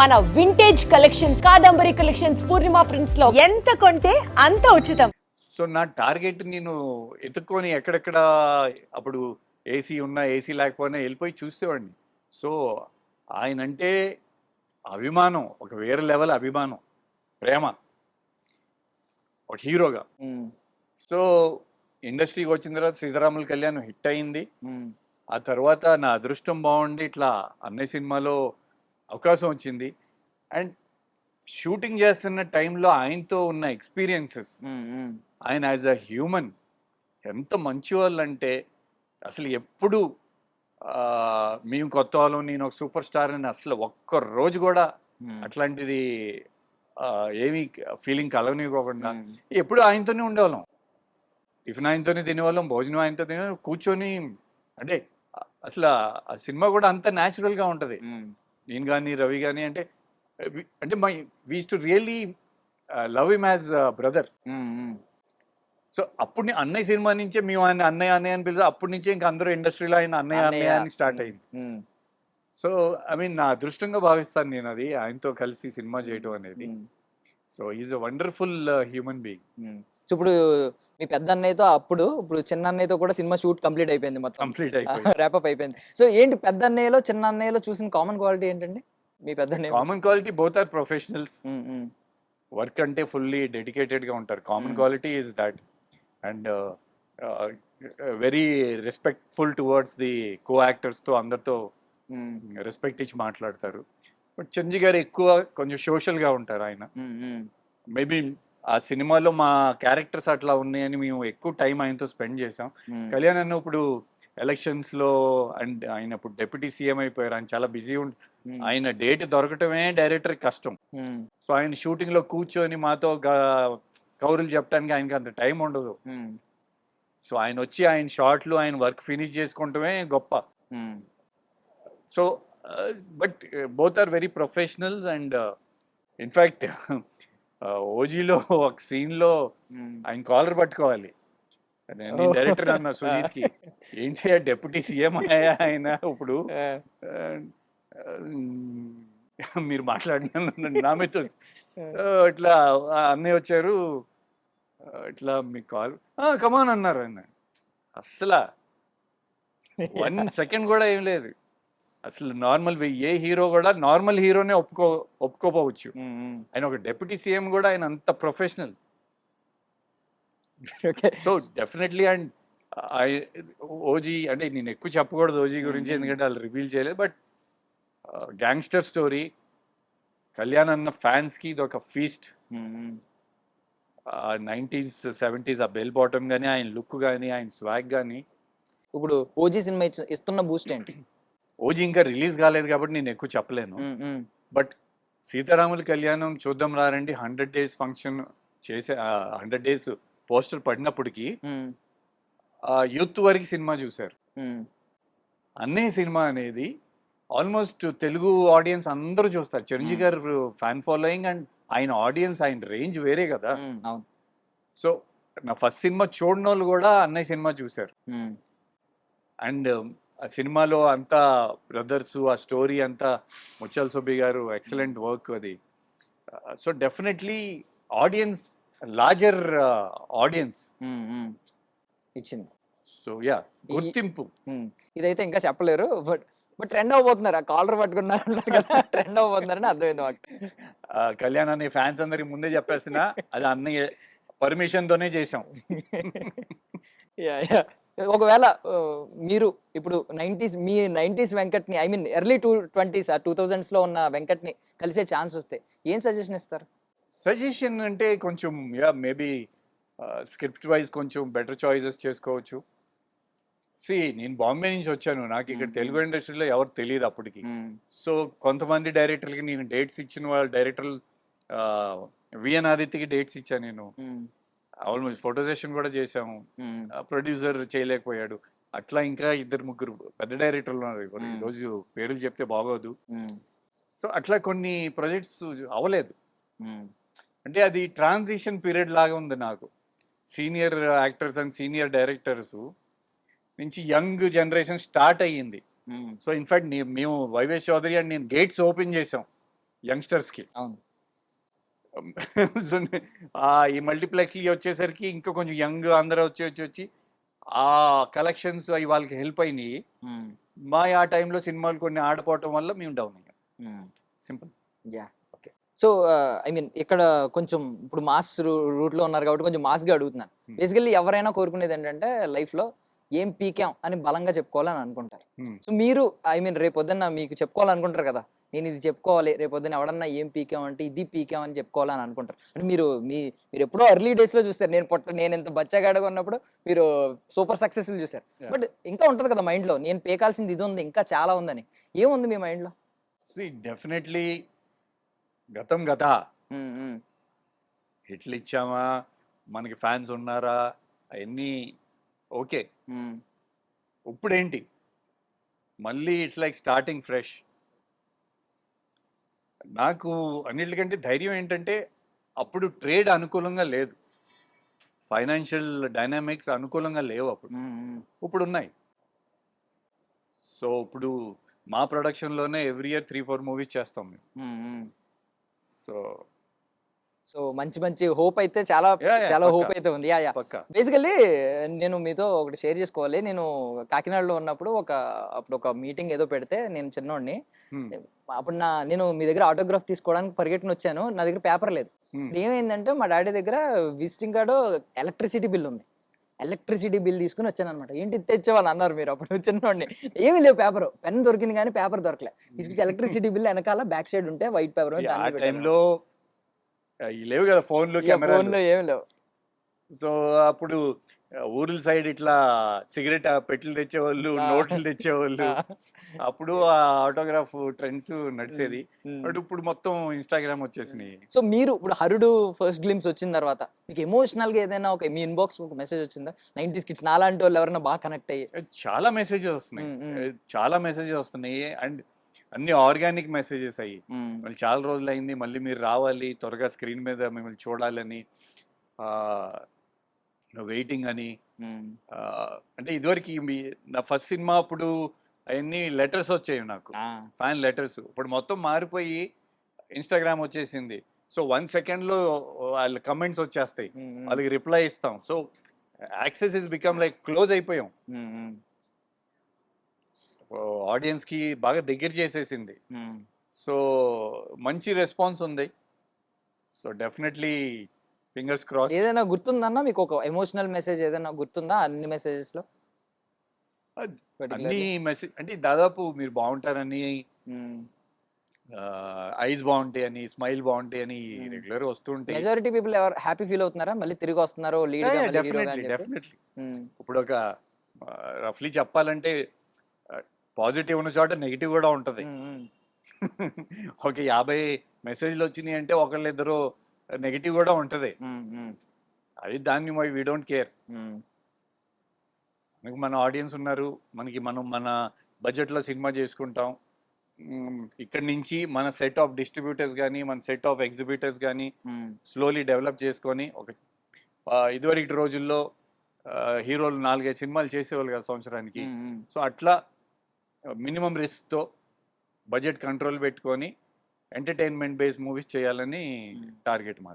మన vintage collections, Kadambari collections, పూర్ణిమ prints లో ఎంత కొంటే అంత ఉచితం. సో నా టార్గెట్ నేను ఎత్తుక్కొని ఎక్కడెక్కడ అప్పుడు ఏసీ ఉన్నా ఏసీ లేకపోయినా వెళ్ళిపోయి చూసేవాడిని. సో ఆయనంటే అభిమానం, ఒక వేరే లెవెల్ అభిమానం, ప్రేమ, ఒక హీరోగా. సో ఇండస్ట్రీకి వచ్చిన తర్వాత సీతారాముల కళ్యాణం హిట్ అయింది. ఆ తర్వాత నా అదృష్టం బాగుండి ఇట్లా అన్నయ్య సినిమాలో అవకాశం వచ్చింది. అండ్ షూటింగ్ చేస్తున్న టైంలో ఆయనతో ఉన్న ఎక్స్పీరియన్సెస్, ఆయన యాజ్ అ హ్యూమన్ ఎంత మంచి వాళ్ళు అంటే అసలు ఎప్పుడు మేము కొత్త వాళ్ళం, నేను ఒక సూపర్ స్టార్ అని అసలు ఒక్క రోజు కూడా అట్లాంటిది ఏమీ ఫీలింగ్ కలగనివ్వకుండా ఎప్పుడు ఆయనతోనే ఉండేవాళ్ళం. టిఫిన్ ఆయనతోనే తినేవాళ్ళం, భోజనం ఆయనతో తినేవాళ్ళం, కూర్చొని అంటే అసలు ఆ సినిమా కూడా అంత న్యాచురల్గా ఉంటుంది. నేను కానీ రవి కానీ అంటే అంటే my wish to really love him as brother. So అప్పుడు అన్నయ్య సినిమా నుంచే మేము ఆయన అన్నయ్య అన్నయ్య అని పిలిచి అప్పటి నుంచే ఇంకా అందరూ ఇండస్ట్రీలో ఆయన అన్నయ్య అన్నయ్య అని స్టార్ట్ అయింది. సో ఐ మీన్ నా అదృష్టంగా భావిస్తాను నేను అది, ఆయనతో కలిసి సినిమా చేయటం అనేది. So is a wonderful human being. So ఇప్పుడు మీ పెద్ద అన్నయ్యతో ఇప్పుడు చిన్న అన్నయ్యతో కూడా సినిమా షూట్ కంప్లీట్ అయిపోయింది, మొత్తం కంప్లీట్ అయిపోయింది, ర్యాపప్ అయిపోయింది. సో ఏంటి పెద్ద అన్నయ్యలో చిన్న అన్నయ్యలో చూసిన కామన్ క్వాలిటీ ఏంటండి? మీ పెద్ద అన్నయ్య common quality both are professionals, work అంటే ఫుల్లీ డెడికేటెడ్ గా ఉంటారు. Common quality is that. And very respectful towards the co actors తో అందరితో రెస్పెక్ట్ ఇచ్చి మాట్లాడతారు. బట్ చంజీ గారు ఎక్కువ కొంచెం సోషల్ గా ఉంటారు. ఆయన మేబీ ఆ సినిమాలో మా క్యారెక్టర్స్ అట్లా ఉన్నాయని మేము ఎక్కువ టైం ఆయనతో స్పెండ్ చేసాం. కళ్యాణ్ అన్న ఇప్పుడు ఎలక్షన్స్ లో అండ్ ఆయన ఇప్పుడు డిప్యూటీ సీఎం అయిపోయారు, ఆయన చాలా బిజీ ఆయన డేట్ దొరకటమే డైరెక్టర్ కష్టం. సో ఆయన షూటింగ్ లో కూర్చొని మాతో కౌరులు చెప్పడానికి ఆయనకి అంత టైం ఉండదు. సో ఆయన వచ్చి ఆయన షార్ట్లు ఆయన వర్క్ ఫినిష్ చేసుకుంటమే గొప్ప. So but both are very professionals. And in fact ఓజీలో ఒక సీన్ లో ఆయన కాలర్ పట్టుకోవాలి, నేను డైరెక్టర్ అన్న సుజీత్ కి, ఏంటి డిప్యూటీ సీఎం అయ్యా ఆయన ఇప్పుడు మీరు మాట్లాడిన నా మీద ఇట్లా అన్నయ్య వచ్చారు, ఇట్లా మీకు కాల్ కమాన్ అన్నారు. ఆయన అస్సలు 1 సెకండ్ కూడా ఏం లేదు. అసలు నార్మల్ ఏ హీరో కూడా నార్మల్ హీరోనే ఒప్పుకోపోవచ్చు, ఆయన ఒక డిప్యూటీ సీఎం కూడా ఆయన అంత professional. So definitely. And OG అంటే నేను ఎక్కువ చెప్పకూడదు ఓజీ గురించి, ఎందుకంటే వాళ్ళు రివీల్ చేయలేదు. బట్ గ్యాంగ్స్టర్ స్టోరీ, కళ్యాణ్ అన్న ఫ్యాన్స్ కి ఇది ఒక ఫీస్ట్. 90s 70s ఆ బెల్ బాటమ్ కానీ, ఆయన లుక్ కానీ, ఆయన స్వాగ్ కానీ. ఇప్పుడు ఓజీ సినిమా ఇస్తున్న బూస్ట్ ఏంటి? ఓజీ ఇంకా రిలీజ్ కాలేదు కాబట్టి నేను ఎక్కువ చెప్పలేను. బట్ సీతారాముల కళ్యాణం చూద్దాం రారండి 100 days ఫంక్షన్ చేసే 100 days పోస్టర్ పడినప్పటికీ యూత్ వరకు సినిమా చూశారు. అన్నయ్య సినిమా అనేది ఆల్మోస్ట్ తెలుగు ఆడియన్స్ అందరూ చూస్తారు. చిరంజీవి గారు ఫ్యాన్ ఫాలోయింగ్ అండ్ ఆయన ఆడియన్స్, ఆయన రేంజ్ వేరే కదా. సో నా ఫస్ట్ సినిమా చూడని వాళ్ళు కూడా అన్నయ్య సినిమా చూశారు. అండ్ ఆ సినిమాలో అంతా బ్రదర్స్, ఆ స్టోరీ అంతా ముత్యాల సుబ్బి గారు ఎక్సలెంట్ వర్క్ అది. So definitely audience, larger audience ఇచ్చింది. సో యా, గుర్తింపు. ఇదైతే ఇంకా చెప్పలేరు, బట్ ట్రెండ్ అవబోతున్నారు. ఆ కాలర్ పట్టుకున్నారు కదా, ట్రెండ్ అవబోతున్నారని అర్థమైంది మాకు. కళ్యాణ్ అనే ఫ్యాన్స్ అందరికి ముందే చెప్పేసిన అది అన్నయ్య పర్మిషన్ తోనే చేసాం. ఒకవేళ మీరు ఇప్పుడు 90s వెంకట్ని, I mean early 20s 2000s లో ఉన్న వెంకట్ని కలిసే ఛాన్స్ వస్తే ఏం సజెషన్ ఇస్తారు? సజెషన్ అంటే కొంచెం యా మేబీ స్క్రిప్ట్ వైజ్ కొంచెం బెటర్ చాయిసెస్ చేసుకోవచ్చు. నేను బాంబే నుంచి వచ్చాను, నాకు ఇక్కడ తెలుగు ఇండస్ట్రీలో ఎవరు తెలియదు అప్పటికి. సో కొంతమంది డైరెక్టర్లకి నేను డేట్స్ ఇచ్చిన వాళ్ళ డైరెక్టర్లు, విఎన్ ఆదిత్యకి డేట్స్ ఇచ్చాను నేను. ఆల్మోస్ట్ ఫోటో సెషన్ కూడా చేసాము. ప్రొడ్యూసర్ చేయలేకపోయాడు. అట్లా ఇంకా 2-3 పెద్ద డైరెక్టర్లు ఉన్నారు. ఈరోజు పేర్లు చెప్తే బాగోదు. సో అట్లా కొన్ని ప్రాజెక్ట్స్ అవ్వలేదు. అంటే అది ట్రాన్సిషన్ పీరియడ్ లాగా ఉంది నాకు. Senior actors and senior directors నుంచి యంగ్ జనరేషన్ స్టార్ట్ అయ్యింది. సో ఇన్ఫాక్ట్ మేము వైవేష్ చౌదరి అండ్ నేను గేట్స్ ఓపెన్ చేసాం యంగ్స్టర్స్కి. అవును. సో, ఈ మల్టీప్లెక్స్‌లు వచ్చేసరికి ఇంకా కొంచెం యంగ్ అందరూ వచ్చి ఆ కలెక్షన్స్ అవి వాళ్ళకి హెల్ప్ అయినాయి. హ్మ్. ఆ టైంలో సినిమాలు కొన్ని ఆడపోవటం వల్ల మేము డౌన్ అయ్యాం. హ్మ్. Simple. Yeah! Okay. So, I mean ఇక్కడ కొంచెం ఇప్పుడు మాస్ రూట్‌లో ఉన్నారు కాబట్టి కొంచెం మాస్‌గా అడుగుతున్నాను. హ్మ్. బేసికల్లీ ఎవరైనా కోరుకునేదేంటంటే లైఫ్‌లో ఏం పీకాం అని బలంగా చెప్పుకోవాలని అనుకుంటారు. హ్మ్. సో, మీరు ఐ మీన్ రేపొద్దున్న మీకు చెప్పుకోవాలనుకుంటారు కదా! నేను ఇది చెప్పుకోవాలి. రేపొద్దున ఎవడన్నా ఏం పీకాం అంటే ఇది పీకాం అని చెప్పుకోవాలని అనుకుంటారు. అంటే మీరెప్పుడో ఎర్లీ డేస్‌లో చూసారు. నేనింత బచ్చాగాడిగా ఉన్నప్పుడు మీరు సూపర్ సక్సెస్‌లు చూసారు. యాహ్! బట్ ఇంకా ఉంటది కదా మైండ్‌లో. నేను పీకాల్సింది ఇది ఉంది. ఇంకా చాలా ఉందని. ఏముంది మీ మైండ్‌లో? డెఫినెట్లీ గతం గత. హ్మ్. హ్మ్. హిట్లు ఇచ్చామా? మనకి ఫ్యాన్స్ ఉన్నారా? అయన్నీ ఓకే. హ్మ్. ఇప్పుడేంటి? మళ్ళీ ఇట్స్ లైక్ స్టార్టింగ్ ఫ్రెష్. నాకు అన్నిటికంటే ధైర్యం ఏంటంటే, అప్పుడు ట్రేడ్ అనుకూలంగా లేదు. ఫైనాన్షియల్ డైనామిక్స్ అనుకూలంగా లేవు అప్పుడు. హ్మ్. హ్మ్. ఇప్పుడున్నాయి. సో, ఇప్పుడు మా ప్రొడక్షన్‌లోనే ఎవ్రీ ఇయర్ 3, 4 మూవీస్ చేస్తాం మేము. హ్మ్. హ్మ్. సో, సో, మంచి మంచి హోప్ అయితే చాలా యాహ్! చాలా పక్కా. హోప్ అయితే ఉంది. యాహ్! యాహ్! పక్కా. బేసికల్లీ నేను మీతో ఒకటి షేర్ చేసుకోవాలి. నేను కాకినాడలో ఉన్నప్పుడు అప్పుడు ఒక మీటింగ్ ఏదో పెడితే నేను చిన్నోడిని. హ్మ్. అప్పుడు నేను మీ దగ్గర ఆటోగ్రాఫ్ తీసుకోవడానికి పరిగెట్టునొచ్చాను. నా దగ్గర పేపర్ లేదు. హ్మ్. ఇప్పుడు ఏమైందంటే మా డ్యాడీ దగ్గర విజిటింగ్ కార్డ్, ఎలక్ట్రిసిటీ బిల్ ఉంది. ఎలక్ట్రిసిటీ బిల్ తీసుకొని వచ్చాననమాట. "ఏంటి ఇది తెచ్చావా?" అని అన్నారు మీరు అప్పుడు చిన్నోడిని. ఏమీ లేవు పేపరు. పెన్ దొరికింది గానీ పేపర్ దొరకలే. తీసుకొచ్చి ఎలక్ట్రిసిటీ బిల్ ఎనకాల బ్యాక్ సైడ్ ఉంటే వైట్ పేపర్ మీద ఆ దాని మీద పెట్టారనమాట. టైంలో ఇయి లేవు గదా! ఫోన్‌లు, ఇక కెమెరాలు. ఫోన్‌లో ఏమి లేవు. సో, అప్పుడు ఊర్ల సైడ్ ఇట్లా సిగరెట్ పెట్టెలు తెచ్చేవాళ్ళు, ఆ! నోట్లు తెచ్చేవాళ్ళు. ఆ! అప్పుడు ఆ ఆటోగ్రాఫ్ ట్రెండ్స్ హ్మ్. నడిసేది. హ్మ్. బట్ ఇప్పుడు మొత్తం ఇన్‌స్టాగ్రామ్ హ్మ్. వచ్చేసినాయి. సో, మీరు ఇప్పుడు 'హరుడు' ఫస్ట్ గ్లింప్స్ వచ్చిన తర్వాత మీకు ఎమోషనల్‌గా ఏదైనా మీ ఇన్‌బాక్స్ ఒక మెసేజ్ వచ్చిందా? 90స్ కిడ్స్ నాలాంటోళ్ళు ఎవరైనా బాగా కనెక్ట్ అయ్యి. చాలా మెసేజెస్ వస్తున్నాయి. హ్మ్. హ్మ్. చాలా మెసేజెస్ వస్తున్నాయి. అండ్ అన్ని ఆర్గానిక్ మెసేజెస్ అయ్యి. హ్మ్. మళ్ళీ చాలా రోజులయింది. మళ్ళీ మీరు రావాలి. త్వరగా స్క్రీన్ మీద మిమ్మల్ని చూడాలని. ఆహ్, వెయిటింగ్ అని. హ్మ్. అంటే ఇదివరకి నా ఫస్ట్ సినిమా అప్పుడు అయన్నీ లెటర్స్ వచ్చేవి నాకు. ఆ! Fan letters. ఇప్పుడు మొత్తం మారిపోయి ఇన్‌స్టాగ్రామ్ వచ్చేసింది. సో, 1 సెకండ్‌లో వాళ్ళ కామెంట్స్ వచ్చేస్తాయి. హ్మ్. హ్మ్. వాళ్ళకి రిప్లై ఇస్తాం. So, access is become like close అయిపోయాం. హ్మ్. హ్మ్. ఆడియన్స్‌కి బాగా దగ్గర చేసేసింది. హ్మ్. సో, మంచి రెస్పాన్స్ ఉంది. So, definitely fingers crossed. ఏదైనా గుర్తుందన్నా మీకొక ఎమోషనల్ మెసేజ్ ఏదైనా గుర్తుందా అన్ని మెసేజెస్‌లో అద్ అన్నీ పర్టిక్యులర్‌లీ? అంటే దాదాపు మీరు బావుంటారని, హ్మ్. ఐస్ బావుంటాయని, స్మైల్ బావుంటాయని హ్మ్. రెగ్యులర్‌గా వస్తుంటాయి. మెజారిటీ పీపుల్ ఎవరు హ్యాపీ ఫీల్ అవుతున్నారా? మళ్ళీ తిరిగొస్తున్నారు లీడ్‌గా మళ్ళీ హీరోగా డెఫినెట్‌లీ. అని చెప్పి? డెఫినెట్‌లీ. హ్మ్. ఇప్పుడొక రఫ్‌లీ చెప్పాలంటే పాజిటివ్ ఉన్న చోట నెగెటివ్ గూడా ఉంటది. హ్మ్. హ్మ్. ఒక 50 మెసేజ్‌లొచ్చినియంటే ఒకళ్ళిద్దరు నెగెటివ్ గూడా ఉంటది. హ్మ్. హ్మ్. అది దాన్ని వి డోంట్ కేర్. హ్మ్. మనకి మన ఆడియన్స్ ఉన్నారు. మనం మన బడ్జెట్‌లో సినిమా జేసుకుంటాం. ఇక్కడి నుంచి మన సెట్ ఆఫ్ డిస్ట్రిబ్యూటర్స్ గాని, మన సెట్ ఆఫ్ ఎగ్జిబిటర్స్ గాని హ్మ్. స్లోలీ డెవలప్ చేసుకొని ఇదివరకటి రోజుల్లో హీరోలు 4, 5 సినిమాలు చేసేవాళ్ళు కదా సంవత్సరానికి. హ్మ్. హ్మ్. సో, అట్లా మినిమమ్ రిస్క్‌తో బడ్జెట్ కంట్రోల్ పెట్టుకొని ఎంటర్‌టైన్‌మెంట్ బేస్డ్ మూవీస్ చేయాలని హ్మ్. టార్గెట్ మాది.